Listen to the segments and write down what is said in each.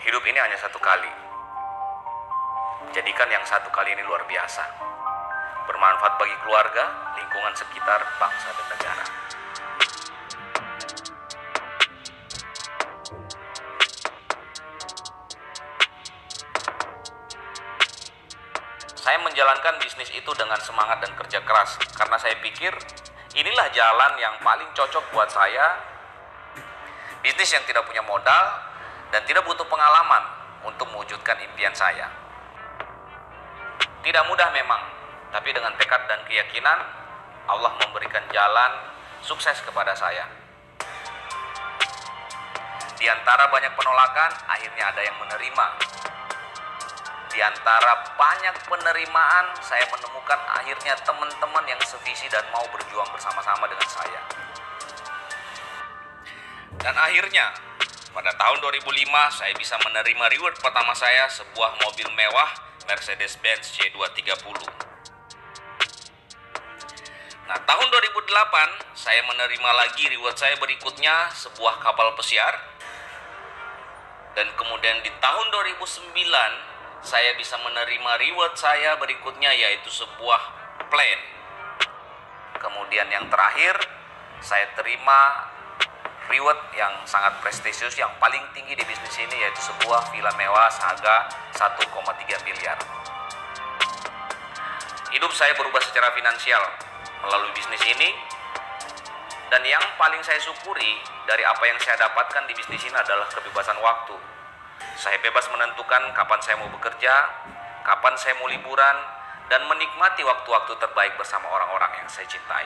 Hidup ini hanya satu kali. Jadikan yang satu kali ini luar biasa. Bermanfaat bagi keluarga, lingkungan sekitar, bangsa dan negara. Saya menjalankan bisnis itu dengan semangat dan kerja keras karena saya pikir inilah jalan yang paling cocok buat saya. Bisnis yang tidak punya modal dan tidak butuh pengalaman untuk mewujudkan impian saya. Tidak mudah memang, tapi dengan tekad dan keyakinan Allah memberikan jalan sukses kepada saya. Di antara banyak penolakan, akhirnya ada yang menerima. Di antara banyak penerimaan, saya menemukan akhirnya teman-teman yang sevisi dan mau berjuang bersama-sama dengan saya. Dan akhirnya, pada tahun 2005, saya bisa menerima reward pertama saya, sebuah mobil mewah Mercedes-Benz C230. Nah, tahun 2008, saya menerima lagi reward saya berikutnya, sebuah kapal pesiar. Dan kemudian di tahun 2009, saya bisa menerima reward saya berikutnya, yaitu sebuah plane. Kemudian yang terakhir, saya terima reward yang sangat prestisius, yang paling tinggi di bisnis ini, yaitu sebuah villa mewah seharga 1,3 miliar. Hidup saya berubah secara finansial melalui bisnis ini. Dan yang paling saya syukuri dari apa yang saya dapatkan di bisnis ini adalah kebebasan waktu. Saya bebas menentukan kapan saya mau bekerja, kapan saya mau liburan, dan menikmati waktu-waktu terbaik bersama orang-orang yang saya cintai.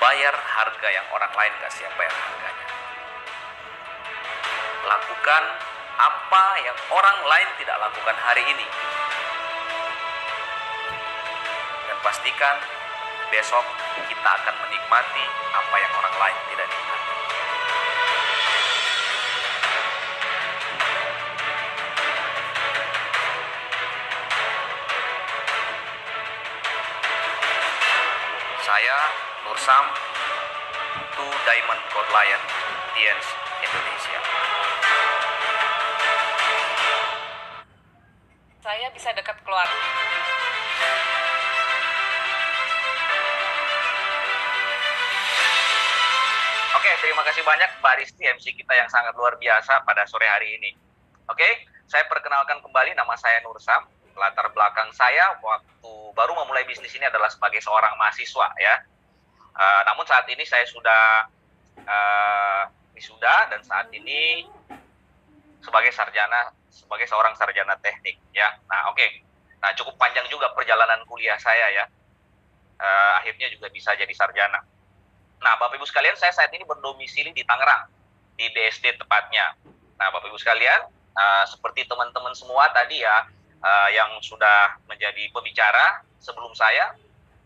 Bayar harga yang orang lain gak siap bayar harganya. Lakukan apa yang orang lain tidak lakukan hari ini. Dan pastikan besok kita akan menikmati apa yang orang lain tidak nikmati. Saya Nursam, Two Diamond Gold Lion, TNS Indonesia. Saya bisa dekat keluarga. Oke, terima kasih banyak Mbak Risti, MC kita yang sangat luar biasa pada sore hari ini. Oke, saya perkenalkan kembali, nama saya Nursam. Latar belakang saya waktu baru memulai bisnis ini adalah sebagai seorang mahasiswa ya. Namun saat ini saya sudah wisuda dan saat ini sebagai seorang sarjana teknik ya. Nah, oke. Nah, cukup panjang juga perjalanan kuliah saya ya. Akhirnya juga bisa jadi sarjana. Nah, Bapak Ibu sekalian, saya saat ini berdomisili di Tangerang, di BSD tepatnya. Nah, Bapak Ibu sekalian, seperti teman-teman semua tadi ya, yang sudah menjadi pembicara sebelum saya,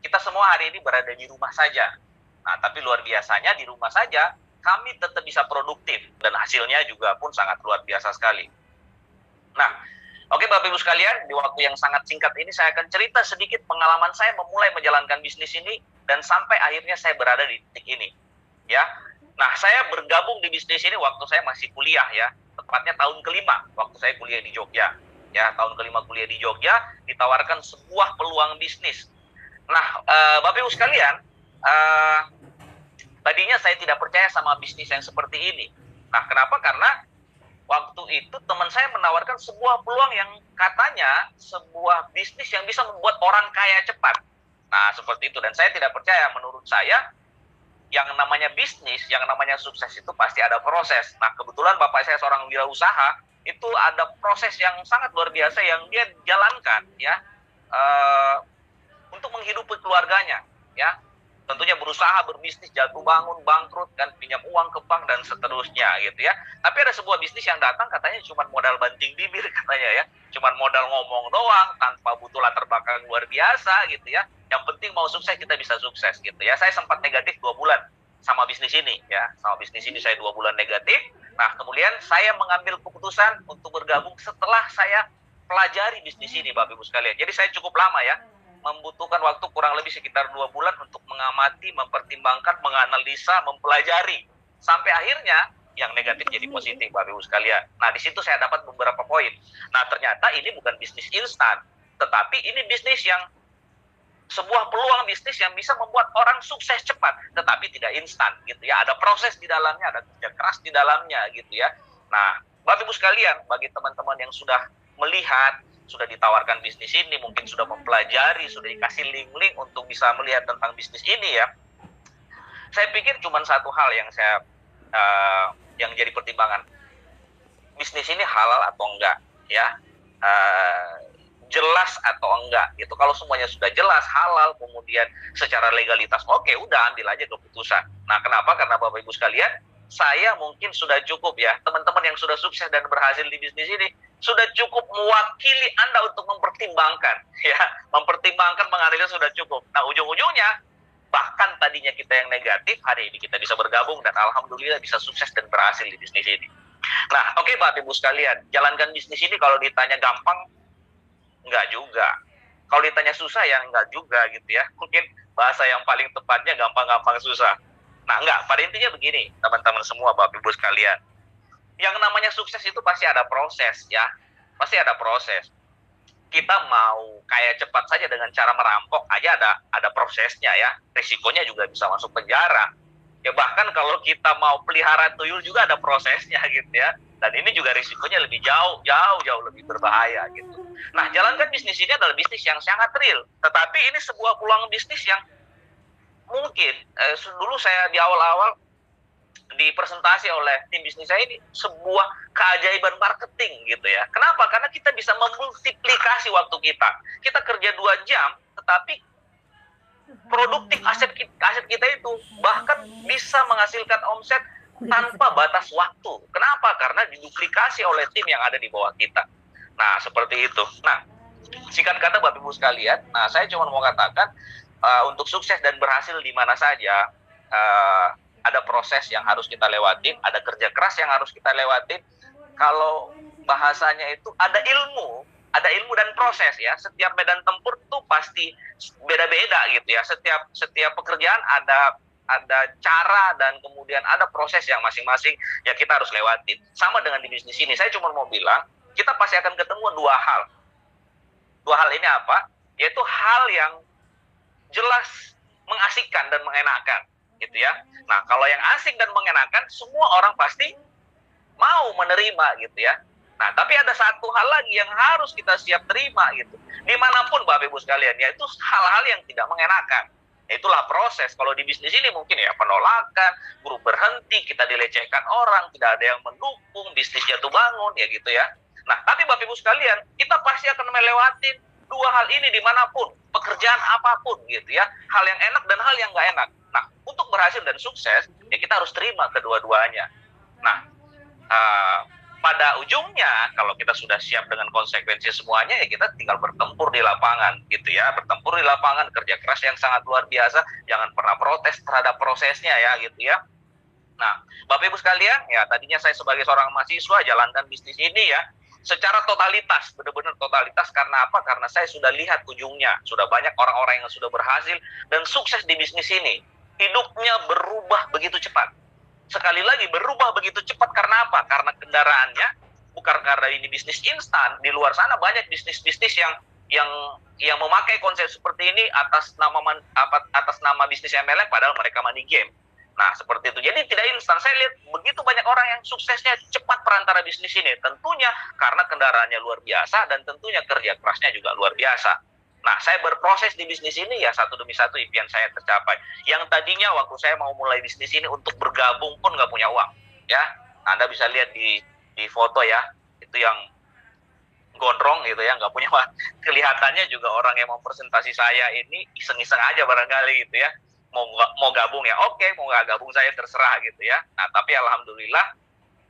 kita semua hari ini berada di rumah saja. Nah, tapi luar biasanya di rumah saja, kami tetap bisa produktif. Dan hasilnya juga pun sangat luar biasa sekali. Nah, oke Bapak Ibu sekalian, di waktu yang sangat singkat ini saya akan cerita sedikit pengalaman saya memulai menjalankan bisnis ini, dan sampai akhirnya saya berada di titik ini. Ya, nah saya bergabung di bisnis ini waktu saya masih kuliah ya, tepatnya tahun kelima, waktu saya kuliah di Jogja. Ya, tahun kelima kuliah di Jogja, ditawarkan sebuah peluang bisnis. Nah, Bapak Ibu sekalian, tadinya saya tidak percaya sama bisnis yang seperti ini. Nah, kenapa? Karena waktu itu teman saya menawarkan sebuah peluang yang katanya sebuah bisnis yang bisa membuat orang kaya cepat. Nah, seperti itu. Dan saya tidak percaya. Menurut saya, yang namanya bisnis, yang namanya sukses itu pasti ada proses. Nah, kebetulan bapak saya seorang wirausaha, itu ada proses yang sangat luar biasa yang dia jalankan ya, untuk menghidupi keluarganya ya. Tentunya berusaha berbisnis, jatuh bangun, bangkrut, kan, pinjam uang ke bank dan seterusnya gitu ya. Tapi ada sebuah bisnis yang datang katanya cuma modal banting bibir katanya ya, cuma modal ngomong doang tanpa butuh latar belakang luar biasa gitu ya. Yang penting mau sukses, kita bisa sukses gitu ya. Saya sempat negatif 2 bulan sama bisnis ini ya, sama bisnis ini saya 2 bulan negatif. Nah, kemudian saya mengambil keputusan untuk bergabung setelah saya pelajari bisnis ini Bapak Ibu sekalian. Jadi saya cukup lama ya, membutuhkan waktu kurang lebih sekitar 2 bulan untuk mengamati, mempertimbangkan, menganalisa, mempelajari sampai akhirnya yang negatif jadi positif, Bapak Ibu sekalian. Nah, di situ saya dapat beberapa poin. Nah, ternyata ini bukan bisnis instan, tetapi ini bisnis yang sebuah peluang bisnis yang bisa membuat orang sukses cepat, tetapi tidak instan gitu ya. Ada proses di dalamnya, ada kerja keras di dalamnya gitu ya. Nah, Bapak Ibu sekalian, bagi teman-teman yang sudah melihat, sudah ditawarkan bisnis ini, mungkin sudah mempelajari, sudah dikasih link-link untuk bisa melihat tentang bisnis ini ya. Saya pikir cuma satu hal yang jadi pertimbangan, bisnis ini halal atau enggak ya, jelas atau enggak gitu. Kalau semuanya sudah jelas, halal, kemudian secara legalitas, oke, udah ambil aja keputusan. Nah, kenapa? Karena Bapak Ibu sekalian, saya mungkin sudah cukup ya, teman-teman yang sudah sukses dan berhasil di bisnis ini sudah cukup mewakili Anda untuk mempertimbangkan ya, mempertimbangkan, menganalisa sudah cukup. Nah, ujung-ujungnya bahkan tadinya kita yang negatif, hari ini kita bisa bergabung dan alhamdulillah bisa sukses dan berhasil di bisnis ini. Nah, oke, Bapak Ibu sekalian, jalankan bisnis ini kalau ditanya gampang, enggak juga. Kalau ditanya susah ya enggak juga gitu ya. Mungkin bahasa yang paling tepatnya gampang-gampang susah. Nah, enggak, pada intinya begini, teman-teman semua, Bapak Ibu sekalian. Yang namanya sukses itu pasti ada proses ya. Pasti ada proses. Kita mau kayak cepat saja dengan cara merampok aja ada prosesnya ya. Risikonya juga bisa masuk penjara. Ya bahkan kalau kita mau pelihara tuyul juga ada prosesnya gitu ya. Dan ini juga risikonya lebih jauh lebih berbahaya gitu. Nah, jalankan bisnis ini adalah bisnis yang sangat real. Tetapi ini sebuah peluang bisnis yang mungkin dulu saya di awal-awal dipresentasi oleh tim bisnis saya ini sebuah keajaiban marketing gitu ya. Kenapa? Karena kita bisa memultiplikasi waktu kita. Kita kerja 2 jam, tetapi produktif aset kita itu bahkan bisa menghasilkan omset tanpa batas waktu. Kenapa? Karena diduplikasi oleh tim yang ada di bawah kita. Nah, seperti itu. Nah, singkat kata Bapak Ibu sekalian, nah saya cuma mau katakan untuk sukses dan berhasil di mana saja, ada proses yang harus kita lewatin, ada kerja keras yang harus kita lewatin. Kalau bahasanya itu ada ilmu dan proses ya. Setiap medan tempur tuh pasti beda-beda gitu ya. Setiap pekerjaan ada cara dan kemudian ada proses yang masing-masing yang kita harus lewatin. Sama dengan di bisnis ini, saya cuma mau bilang, kita pasti akan ketemu 2 hal. 2 hal ini apa? Yaitu hal yang jelas mengasihkan dan mengenakan gitu ya. Nah, kalau yang asik dan mengenakan, semua orang pasti mau menerima gitu ya. Nah, tapi ada satu hal lagi yang harus kita siap terima gitu. Dimanapun Bapak Ibu sekalian, yaitu hal-hal yang tidak mengenakan. Itulah proses. Kalau di bisnis ini mungkin ya penolakan, grup berhenti, kita dilecehkan orang, tidak ada yang mendukung, bisnis jatuh bangun, ya gitu ya. Nah, tapi Bapak Ibu sekalian, kita pasti akan melewatin 2 hal ini dimanapun, pekerjaan apapun gitu ya. Hal yang enak dan hal yang nggak enak. Nah, untuk berhasil dan sukses, ya kita harus terima kedua-duanya. Nah, pada ujungnya, kalau kita sudah siap dengan konsekuensi semuanya, ya kita tinggal bertempur di lapangan gitu ya. Bertempur di lapangan, kerja keras yang sangat luar biasa, jangan pernah protes terhadap prosesnya ya gitu ya. Nah, Bapak Ibu sekalian, ya tadinya saya sebagai seorang mahasiswa jalankan bisnis ini ya, secara totalitas, benar-benar totalitas. Karena apa? Karena saya sudah lihat ujungnya. Sudah banyak orang-orang yang sudah berhasil dan sukses di bisnis ini. Hidupnya berubah begitu cepat. Sekali lagi, berubah begitu cepat karena apa? Karena kendaraannya, bukan karena ini bisnis instan. Di luar sana banyak bisnis-bisnis yang memakai konsep seperti ini atas nama bisnis MLM, padahal mereka money game. Nah, seperti itu. Jadi tidak instan. Saya lihat begitu banyak orang yang suksesnya cepat perantara bisnis ini. Tentunya karena kendaraannya luar biasa dan tentunya kerja kerasnya juga luar biasa. Nah, saya berproses di bisnis ini ya satu demi satu impian saya tercapai. Yang tadinya waktu saya mau mulai bisnis ini untuk bergabung pun nggak punya uang. Ya, Anda bisa lihat di foto ya. Itu yang gondrong gitu ya, nggak punya uang. Kelihatannya juga orang yang mau presentasi saya ini iseng-iseng aja barangkali gitu ya. Mau gabung ya oke, mau nggak gabung saya terserah gitu ya. Nah, tapi alhamdulillah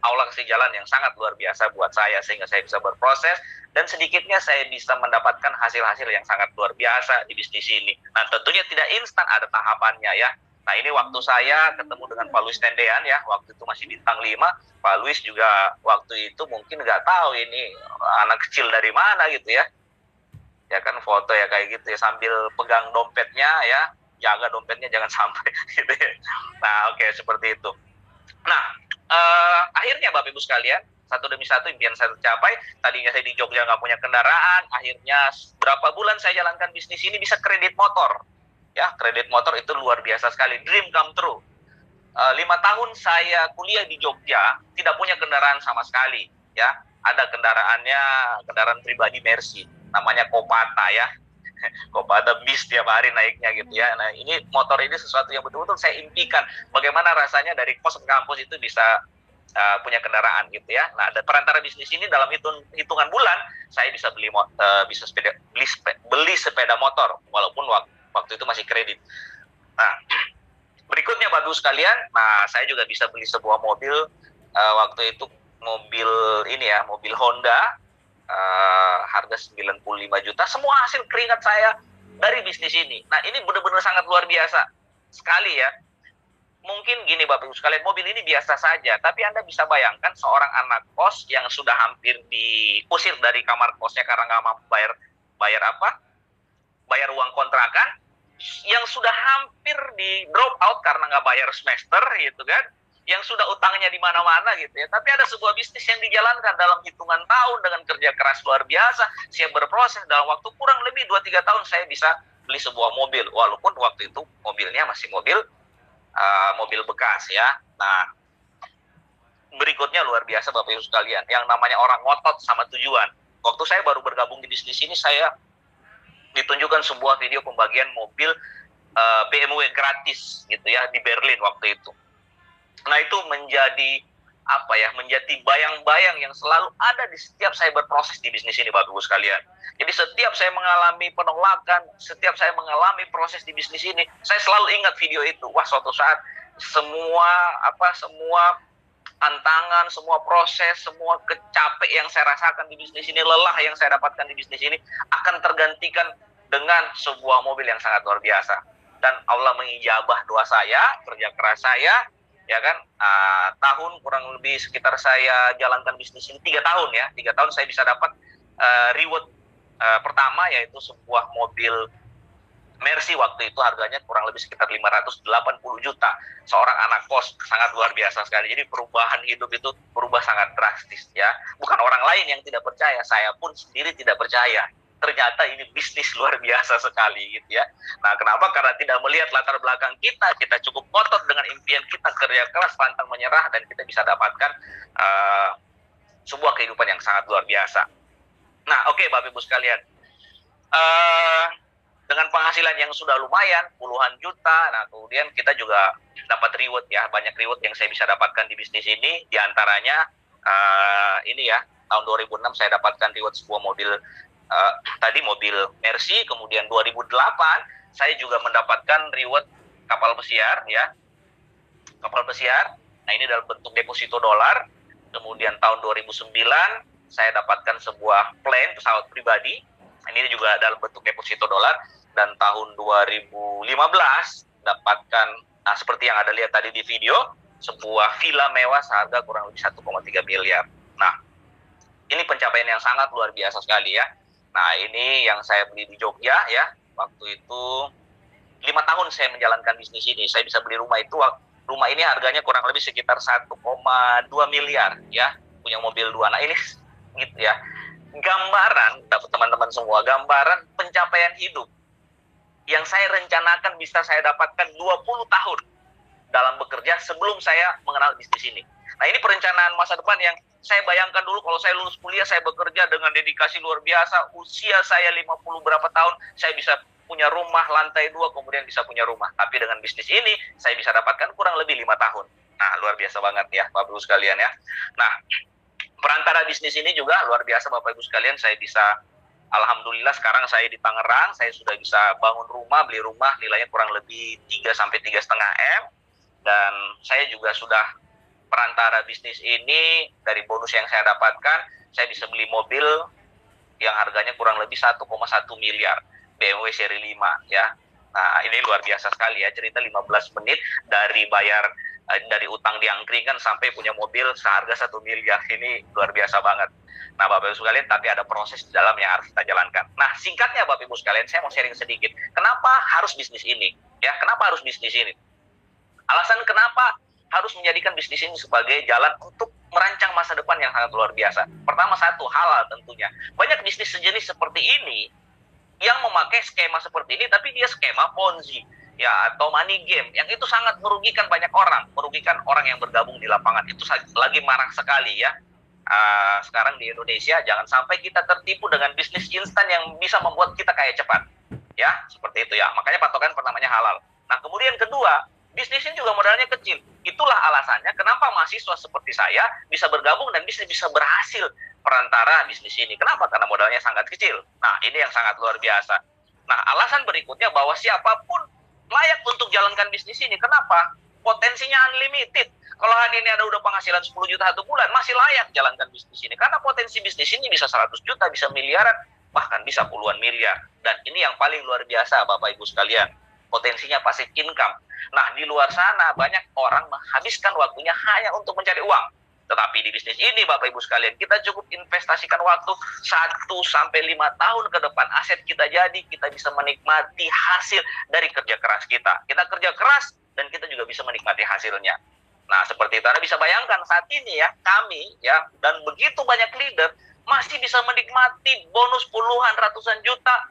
Allah kasih jalan yang sangat luar biasa buat saya sehingga saya bisa berproses dan sedikitnya saya bisa mendapatkan hasil-hasil yang sangat luar biasa di bisnis ini. Nah, tentunya tidak instan, ada tahapannya ya. Nah, ini waktu saya ketemu dengan Pak Luis Tendean ya, waktu itu masih bintang 5. Pak Luis juga waktu itu mungkin nggak tahu ini anak kecil dari mana gitu ya. Ya kan foto ya kayak gitu ya, sambil pegang dompetnya ya, jaga dompetnya jangan sampai gitu ya. Nah, oke, seperti itu. Nah, akhirnya Bapak Ibu sekalian, satu demi satu impian saya tercapai. Tadinya saya di Jogja nggak punya kendaraan, akhirnya berapa bulan saya jalankan bisnis ini bisa kredit motor. Ya, kredit motor itu luar biasa sekali, dream come true. 5 tahun saya kuliah di Jogja, tidak punya kendaraan sama sekali. Ya, ada kendaraan pribadi Mercy, namanya Kopata ya. Kopata bis tiap hari naiknya gitu ya. Nah, ini motor ini sesuatu yang betul-betul saya impikan. Bagaimana rasanya dari kos ke kampus itu bisa punya kendaraan gitu ya. Nah, ada perantara bisnis ini dalam hitungan bulan saya bisa beli sepeda motor walaupun waktu itu masih kredit. Nah, berikutnya Bapak Ibu sekalian, nah saya juga bisa beli sebuah mobil waktu itu mobil Honda harga 95 juta, semua hasil keringat saya dari bisnis ini. Nah, ini benar-benar sangat luar biasa sekali ya. Mungkin gini Bapak Ibu sekalian, mobil ini biasa saja, tapi Anda bisa bayangkan seorang anak kos yang sudah hampir diusir dari kamar kosnya karena nggak mampu bayar uang kontrakan, yang sudah hampir di drop out karena nggak bayar semester gitu kan, yang sudah utangnya di mana-mana gitu ya. Tapi ada sebuah bisnis yang dijalankan dalam hitungan tahun dengan kerja keras luar biasa, siap berproses dalam waktu kurang lebih 2-3 tahun saya bisa beli sebuah mobil, walaupun waktu itu mobilnya masih mobil bekas ya. Nah, berikutnya luar biasa Bapak Ibu sekalian, yang namanya orang ngotot sama tujuan. Waktu saya baru bergabung di bisnis ini, saya ditunjukkan sebuah video pembagian mobil BMW gratis gitu ya di Berlin waktu itu. Nah, itu menjadi bayang-bayang yang selalu ada di setiap saya berproses di bisnis ini Bapak Ibu sekalian. Jadi setiap saya mengalami penolakan, setiap saya mengalami proses di bisnis ini, saya selalu ingat video itu. Wah, suatu saat semua tantangan, semua proses, semua kecapek yang saya rasakan di bisnis ini, lelah yang saya dapatkan di bisnis ini akan tergantikan dengan sebuah mobil yang sangat luar biasa. Dan Allah mengijabah doa saya, kerja keras saya, ya kan, tahun kurang lebih sekitar saya jalankan bisnis ini 3 tahun ya. 3 tahun saya bisa dapat reward pertama, yaitu sebuah mobil Mercy, waktu itu harganya kurang lebih sekitar 580 juta. Seorang anak kos, sangat luar biasa sekali. Jadi perubahan hidup itu berubah sangat drastis ya. Bukan orang lain yang tidak percaya, saya pun sendiri tidak percaya. Ternyata ini bisnis luar biasa sekali gitu ya. Nah, kenapa? Karena tidak melihat latar belakang kita cukup ngotot dengan impian kita, kerja keras, pantang menyerah, dan kita bisa dapatkan sebuah kehidupan yang sangat luar biasa. Nah, oke, Bapak Ibu sekalian, dengan penghasilan yang sudah lumayan, puluhan juta, nah kemudian kita juga dapat reward ya, banyak reward yang saya bisa dapatkan di bisnis ini, diantaranya ini ya, tahun 2006 saya dapatkan reward sebuah mobil, mobil Mercy, kemudian 2008 saya juga mendapatkan reward kapal pesiar ya, nah ini dalam bentuk deposito dolar. Kemudian tahun 2009 saya dapatkan sebuah plane pesawat pribadi, ini juga dalam bentuk deposito dolar. Dan tahun 2015 dapatkan, nah seperti yang Anda lihat tadi di video, sebuah villa mewah seharga kurang lebih 1,3 miliar. Nah, ini pencapaian yang sangat luar biasa sekali ya. Nah, ini yang saya beli di Jogja ya. Waktu itu 5 tahun saya menjalankan bisnis ini. Saya bisa beli rumah itu, rumah ini harganya kurang lebih sekitar 1,2 miliar ya. Punya mobil 2. Nah, ini gitu ya. Gambaran, dapat teman-teman semua, gambaran pencapaian hidup yang saya rencanakan bisa saya dapatkan 20 tahun dalam bekerja sebelum saya mengenal bisnis ini. Nah, ini perencanaan masa depan yang saya bayangkan dulu kalau saya lulus kuliah, saya bekerja dengan dedikasi luar biasa, usia saya 50 berapa tahun, saya bisa punya rumah lantai 2, kemudian bisa punya rumah. Tapi dengan bisnis ini, saya bisa dapatkan kurang lebih 5 tahun. Nah, luar biasa banget ya, Bapak Ibu sekalian ya. Nah, perantara bisnis ini juga luar biasa Bapak Ibu sekalian, saya bisa, alhamdulillah sekarang saya di Tangerang, saya sudah bisa bangun rumah, beli rumah nilainya kurang lebih 3-3,5 M. Dan saya juga sudah perantara bisnis ini, dari bonus yang saya dapatkan, saya bisa beli mobil yang harganya kurang lebih 1,1 miliar, BMW seri 5 ya. Nah, ini luar biasa sekali ya, cerita 15 menit dari dari utang diangkringan sampai punya mobil seharga 1 miliar. Ini luar biasa banget. Nah, Bapak Ibu sekalian, tapi ada proses di dalam yang harus kita jalankan. Nah, singkatnya Bapak Ibu sekalian, saya mau sharing sedikit. Kenapa harus bisnis ini? Ya, kenapa harus bisnis ini? Alasan kenapa harus menjadikan bisnis ini sebagai jalan untuk merancang masa depan yang sangat luar biasa. Pertama, satu, halal tentunya. Banyak bisnis sejenis seperti ini yang memakai skema seperti ini, tapi dia skema Ponzi, ya, atau money game, yang itu sangat merugikan banyak orang, merugikan orang yang bergabung di lapangan. Itu lagi marak sekali ya. Sekarang di Indonesia, jangan sampai kita tertipu dengan bisnis instan yang bisa membuat kita kaya cepat. Ya, seperti itu ya. Makanya patokan pertamanya halal. Nah, kemudian kedua, bisnis ini juga modalnya kecil. Itulah alasannya kenapa mahasiswa seperti saya bisa bergabung dan bisa berhasil perantara bisnis ini. Kenapa? Karena modalnya sangat kecil. Nah, ini yang sangat luar biasa. Nah, alasan berikutnya bahwa siapapun layak untuk jalankan bisnis ini. Kenapa? Potensinya unlimited. Kalau hari ini ada udah penghasilan 10 juta satu bulan, masih layak jalankan bisnis ini. Karena potensi bisnis ini bisa 100 juta, bisa miliaran, bahkan bisa puluhan miliar. Dan ini yang paling luar biasa, Bapak Ibu sekalian. Potensinya passive income. Nah, di luar sana banyak orang menghabiskan waktunya hanya untuk mencari uang. Tetapi di bisnis ini, Bapak Ibu sekalian, kita cukup investasikan waktu 1-5 tahun ke depan. Aset kita jadi, kita bisa menikmati hasil dari kerja keras kita. Kita kerja keras, dan kita juga bisa menikmati hasilnya. Nah, seperti itu. Anda bisa bayangkan saat ini ya, kami ya, dan begitu banyak leader masih bisa menikmati bonus puluhan ratusan juta,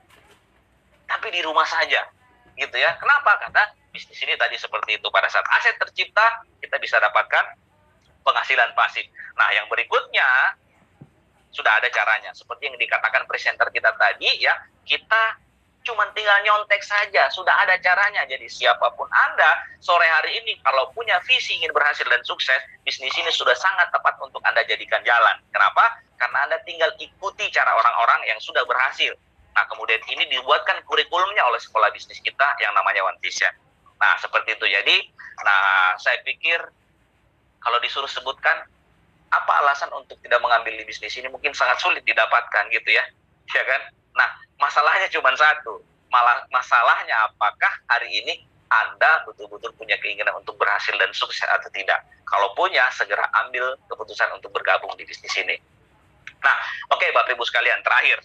tapi di rumah saja, gitu ya. Kenapa? Karena bisnis ini tadi seperti itu. Pada saat aset tercipta, kita bisa dapatkan penghasilan pasif. Nah, yang berikutnya sudah ada caranya. Seperti yang dikatakan presenter kita tadi ya, kita cuma tinggal nyontek saja, sudah ada caranya. Jadi siapapun Anda sore hari ini kalau punya visi ingin berhasil dan sukses, bisnis ini sudah sangat tepat untuk Anda jadikan jalan. Kenapa? Karena Anda tinggal ikuti cara orang-orang yang sudah berhasil. Nah, kemudian ini dibuatkan kurikulumnya oleh sekolah bisnis kita yang namanya One Vision. Nah, seperti itu. Jadi, saya pikir kalau disuruh sebutkan apa alasan untuk tidak mengambil di bisnis ini, mungkin sangat sulit didapatkan gitu ya. Ya kan? Nah, masalahnya cuma satu. Masalahnya apakah hari ini Anda betul-betul punya keinginan untuk berhasil dan sukses atau tidak? Kalau punya, segera ambil keputusan untuk bergabung di bisnis ini. Nah, oke, Bapak Ibu sekalian, terakhir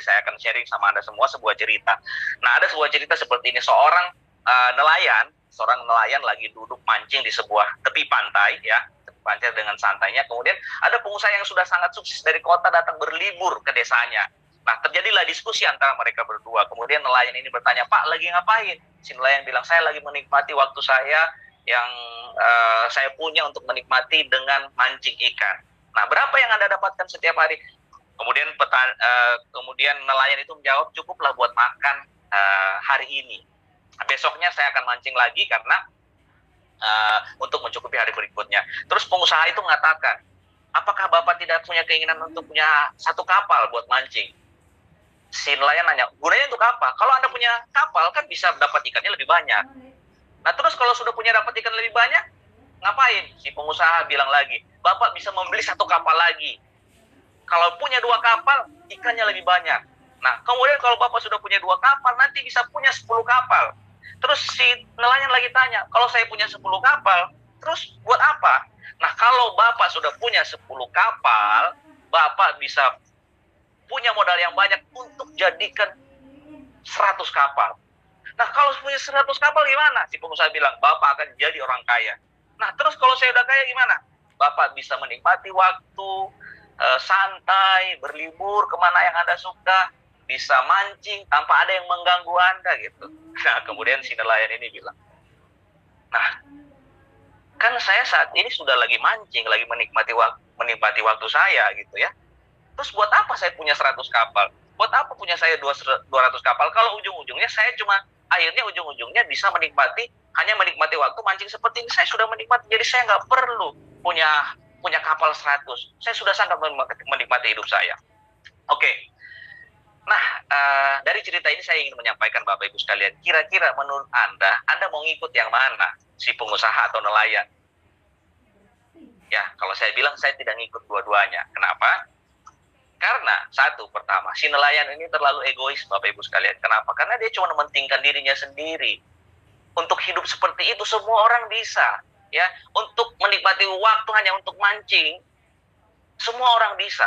saya akan sharing sama Anda semua sebuah cerita. Nah, ada sebuah cerita seperti ini. Seorang nelayan lagi duduk mancing di sebuah tepi pantai ya, tepi pantai dengan santainya. Kemudian ada pengusaha yang sudah sangat sukses dari kota datang berlibur ke desanya. Nah, terjadilah diskusi antara mereka berdua. Kemudian nelayan ini bertanya, "Pak, lagi ngapain?" Si nelayan bilang, "Saya lagi menikmati waktu saya yang saya punya untuk menikmati dengan mancing ikan." Nah, berapa yang Anda dapatkan setiap hari? Kemudian nelayan itu menjawab, "Cukuplah buat makan hari ini. Besoknya saya akan mancing lagi karena untuk mencukupi hari berikutnya." Terus pengusaha itu mengatakan, "Apakah Bapak tidak punya keinginan untuk punya satu kapal buat mancing?" Si nelayan nanya, "Gunanya untuk apa? Kalau Anda punya kapal kan bisa dapat ikannya lebih banyak." Nah, terus kalau sudah punya dapat ikan lebih banyak, ngapain? Si pengusaha bilang lagi, "Bapak bisa membeli satu kapal lagi. Kalau punya 2 kapal, ikannya lebih banyak. Nah, kemudian kalau Bapak sudah punya 2 kapal, nanti bisa punya 10 kapal." Terus si nelayan lagi tanya, "Kalau saya punya 10 kapal, terus buat apa?" Nah, kalau Bapak sudah punya 10 kapal, Bapak bisa punya modal yang banyak untuk jadikan 100 kapal. Nah, kalau punya 100 kapal gimana? Si pengusaha bilang, "Bapak akan jadi orang kaya." Nah, terus kalau saya udah kaya gimana? Bapak bisa menikmati waktu, santai, berlibur kemana yang Anda suka, bisa mancing tanpa ada yang mengganggu Anda gitu. Nah, kemudian si nelayan ini bilang, "Nah, kan saya saat ini sudah lagi mancing, lagi menikmati waktu saya gitu ya. Terus buat apa saya punya 100 kapal? Buat apa punya saya 200 kapal? Kalau ujung-ujungnya saya akhirnya ujung-ujungnya bisa hanya menikmati waktu mancing seperti ini. Saya sudah menikmati, jadi saya nggak perlu punya kapal 100. Saya sudah sangat menikmati hidup saya." Oke. Nah, dari cerita ini saya ingin menyampaikan Bapak Ibu sekalian, kira-kira menurut Anda mau ngikut yang mana? Si pengusaha atau nelayan? Ya, kalau saya bilang saya tidak ngikut dua-duanya. Kenapa? Karena pertama, si nelayan ini terlalu egois, Bapak Ibu sekalian. Kenapa? Karena dia cuma mementingkan dirinya sendiri. Untuk hidup seperti itu semua orang bisa, ya. Untuk menikmati waktu hanya untuk mancing, semua orang bisa.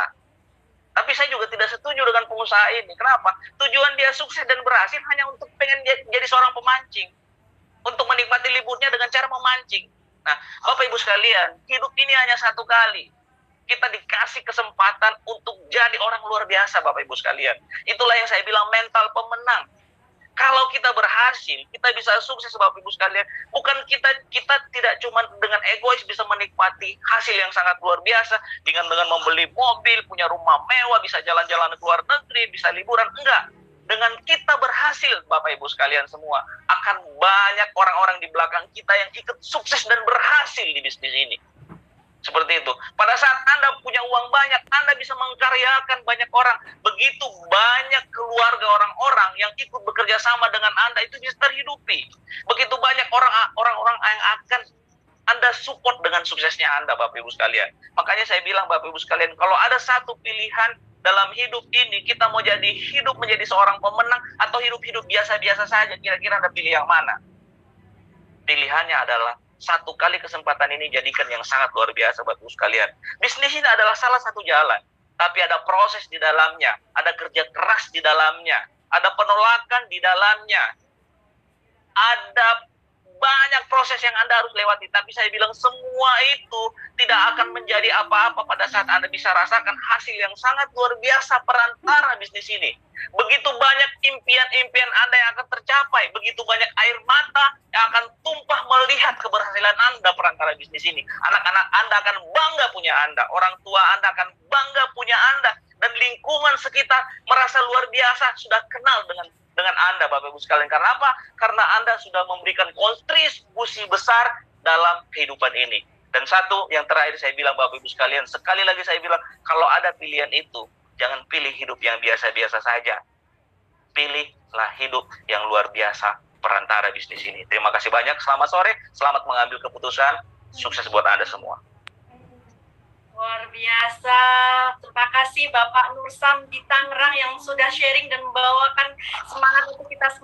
Tapi saya juga tidak setuju dengan pengusaha ini. Kenapa? Tujuan dia sukses dan berhasil hanya untuk pengen jadi seorang pemancing. Untuk menikmati liburnya dengan cara memancing. Nah, Bapak Ibu sekalian, hidup ini hanya satu kali. Kita dikasih kesempatan untuk jadi orang luar biasa, Bapak Ibu sekalian. Itulah yang saya bilang mental pemenang. Kalau kita berhasil, kita bisa sukses, Bapak Ibu sekalian. Bukan kita tidak cuma dengan egois bisa menikmati hasil yang sangat luar biasa dengan membeli mobil, punya rumah mewah, bisa jalan-jalan ke luar negeri, bisa liburan. Enggak. Dengan kita berhasil, Bapak Ibu sekalian semua, akan banyak orang-orang di belakang kita yang ikut sukses dan berhasil di bisnis ini. Seperti itu. Pada saat Anda punya uang banyak, Anda bisa mengkaryakan banyak orang. Begitu banyak keluarga orang-orang yang ikut bekerja sama dengan Anda, itu bisa terhidupi. Begitu banyak orang-orang yang akan Anda support dengan suksesnya Anda, Bapak Ibu sekalian. Makanya saya bilang, Bapak Ibu sekalian, kalau ada satu pilihan dalam hidup ini, kita mau hidup menjadi seorang pemenang atau hidup biasa-biasa saja, kira-kira Anda pilih yang mana? Pilihannya adalah satu kali kesempatan ini jadikan yang sangat luar biasa, Bapak Ibu sekalian. Bisnis ini adalah salah satu jalan, tapi ada proses di dalamnya, ada kerja keras di dalamnya, ada penolakan di dalamnya, ada banyak proses yang Anda harus lewati. Tapi saya bilang semua itu tidak akan menjadi apa-apa pada saat Anda bisa rasakan hasil yang sangat luar biasa perantara bisnis ini. Begitu banyak impian-impian Anda yang akan tercapai, begitu banyak air mata yang akan tumpah melihat keberhasilan Anda perantara bisnis ini. Anak-anak Anda akan bangga punya Anda, orang tua Anda akan bangga punya Anda, dan lingkungan sekitar merasa luar biasa sudah kenal dengan Anda, Bapak Ibu sekalian. Karena apa? Karena Anda sudah memberikan kontribusi besar dalam kehidupan ini. Dan satu yang terakhir saya bilang, Bapak Ibu sekalian, sekali lagi saya bilang, kalau ada pilihan itu, jangan pilih hidup yang biasa-biasa saja. Pilihlah hidup yang luar biasa perantara bisnis ini. Terima kasih banyak. Selamat sore. Selamat mengambil keputusan. Sukses buat Anda semua. Luar biasa. Terima kasih Bapak Nur Sam di Tangerang yang sudah sharing dan membawakan semangat untuk kita semua.